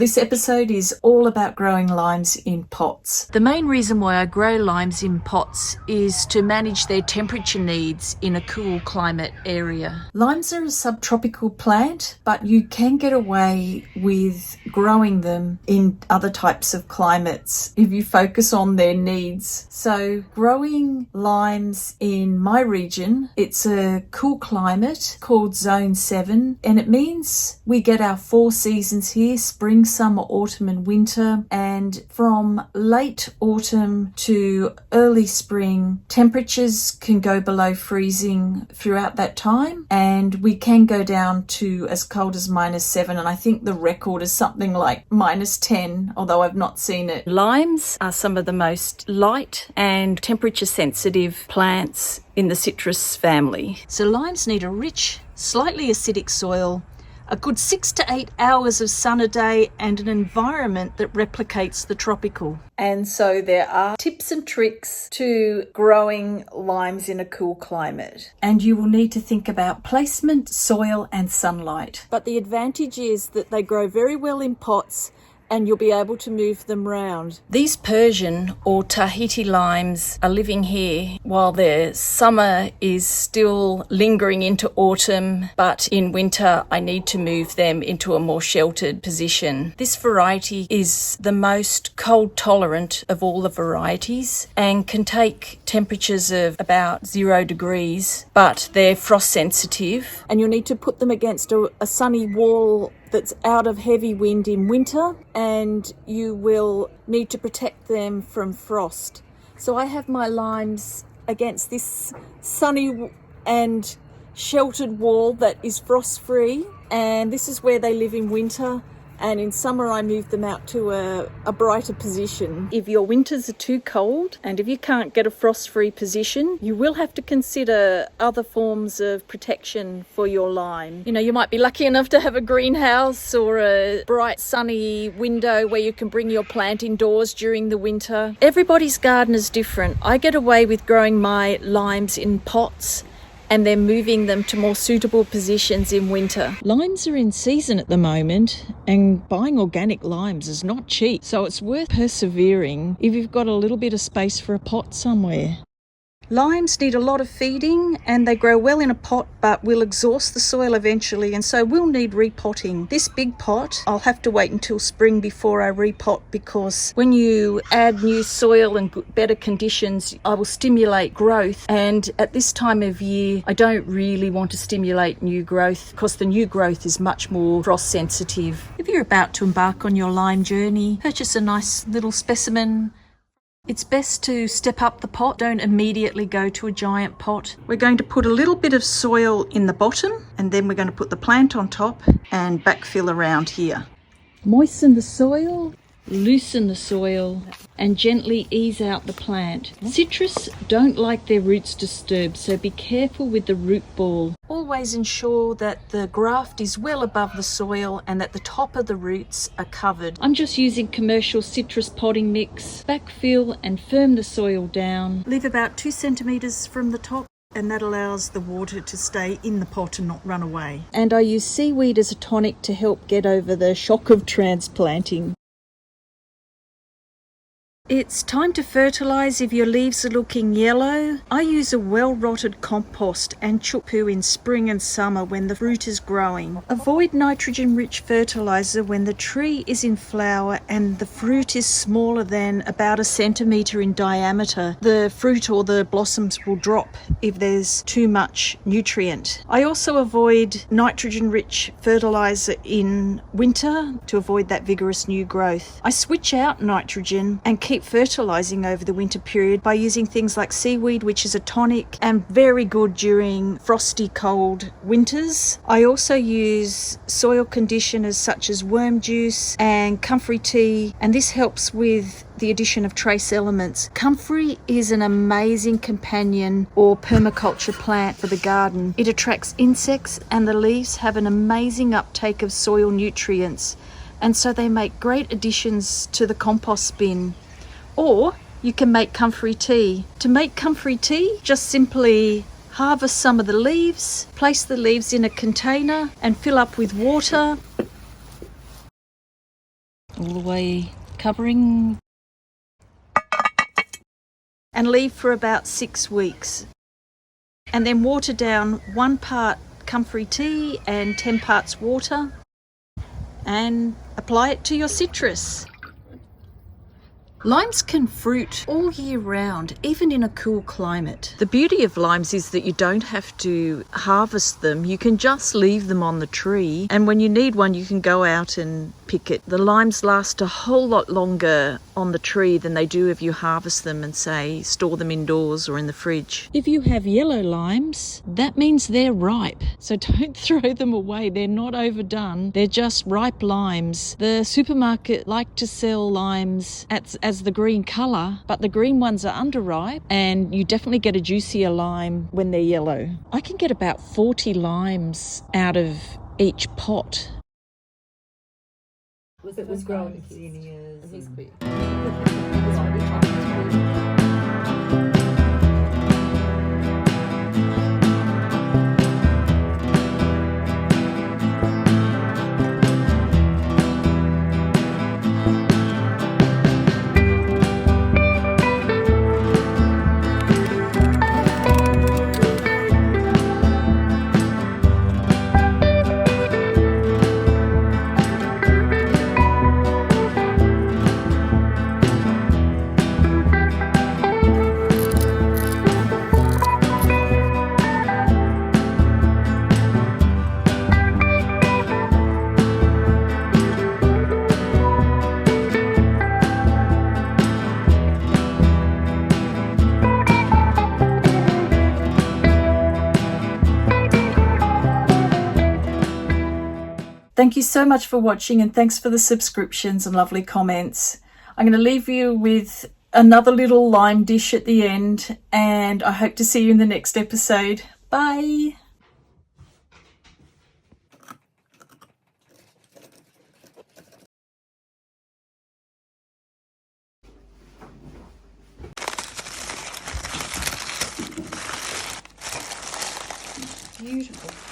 This episode is all about growing limes in pots. The main reason why I grow limes in pots is to manage their temperature needs in a cool climate area. Limes are a subtropical plant, but you can get away with growing them in other types of climates if you focus on their needs. So growing limes in my region, it's a cool climate called Zone 7, and it means we get our 4 seasons here: spring, summer, autumn and winter. And from late autumn to early spring, temperatures can go below freezing throughout that time, and we can go down to as cold as -7, and I think the record is something like -10, although I've not seen it. Limes are some of the most light and temperature sensitive plants in the citrus family. So limes need a rich, slightly acidic soil, a good 6 to 8 hours of sun a day, and an environment that replicates the tropical. And so there are tips and tricks to growing limes in a cool climate. And you will need to think about placement, soil and sunlight. But the advantage is that they grow very well in pots and you'll be able to move them round. These Persian or Tahiti limes are living here while their summer is still lingering into autumn, but in winter I need to move them into a more sheltered position. This variety is the most cold tolerant of all the varieties and can take temperatures of about 0 degrees, but they're frost sensitive, and you'll need to put them against a sunny wall that's out of heavy wind in winter, and you will need to protect them from frost. So I have my limes against this sunny and sheltered wall that is frost free, and this is where they live in winter. And in summer I move them out to a brighter position. If your winters are too cold and if you can't get a frost-free position, you will have to consider other forms of protection for your lime. You know, you might be lucky enough to have a greenhouse or a bright sunny window where you can bring your plant indoors during the winter. Everybody's garden is different. I get away with growing my limes in pots and then moving them to more suitable positions in winter. Limes are in season at the moment, and buying organic limes is not cheap, so it's worth persevering if you've got a little bit of space for a pot somewhere. Limes need a lot of feeding and they grow well in a pot but will exhaust the soil eventually, and so will need repotting. This big pot, I'll have to wait until spring before I repot, because when you add new soil and better conditions, I will stimulate growth, and at this time of year I don't really want to stimulate new growth because the new growth is much more frost sensitive. If you're about to embark on your lime journey, purchase a nice little specimen. It's best to step up the pot, don't immediately go to a giant pot. We're going to put a little bit of soil in the bottom, and then we're going to put the plant on top and backfill around here. Moisten the soil, loosen the soil, and gently ease out the plant. Citrus don't like their roots disturbed, so be careful with the root ball. Always ensure that the graft is well above the soil and that the top of the roots are covered. I'm just using commercial citrus potting mix. Backfill and firm the soil down. Leave about 2 centimetres from the top, and that allows the water to stay in the pot and not run away. And I use seaweed as a tonic to help get over the shock of transplanting. It's time to fertilise if your leaves are looking yellow. I use a well-rotted compost and chook poo in spring and summer when the fruit is growing. Avoid nitrogen-rich fertiliser when the tree is in flower and the fruit is smaller than about 1 centimetre in diameter. The fruit or the blossoms will drop if there's too much nutrient. I also avoid nitrogen-rich fertiliser in winter to avoid that vigorous new growth. I switch out nitrogen and keep fertilizing over the winter period by using things like seaweed, which is a tonic and very good during frosty cold winters. I also use soil conditioners such as worm juice and comfrey tea, and this helps with the addition of trace elements. Comfrey is an amazing companion or permaculture plant for the garden. It attracts insects and the leaves have an amazing uptake of soil nutrients, and so they make great additions to the compost bin. Or you can make comfrey tea. To make comfrey tea, just simply harvest some of the leaves, place the leaves in a container and fill up with water. all the way covering. And leave for about 6 weeks. And then water down 1 part comfrey tea and 10 parts water, and apply it to your citrus. Limes can fruit all year round, even in a cool climate. The beauty of limes is that you don't have to harvest them. You can just leave them on the tree, and when you need one, you can go out and pick it. The limes last a whole lot longer on the tree than they do if you harvest them and, say, store them indoors or in the fridge. If you have yellow limes, that means they're ripe. So don't throw them away. They're not overdone. They're just ripe limes. The supermarket like to sell limes as the green colour, but the green ones are underripe, and you definitely get a juicier lime when they're yellow. I can get about 40 limes out of each pot. It was growing zinnias. He's quick. Thank you so much for watching, and thanks for the subscriptions and lovely comments. I'm going to leave you with another little lime dish at the end, and I hope to see you in the next episode. Bye! Beautiful.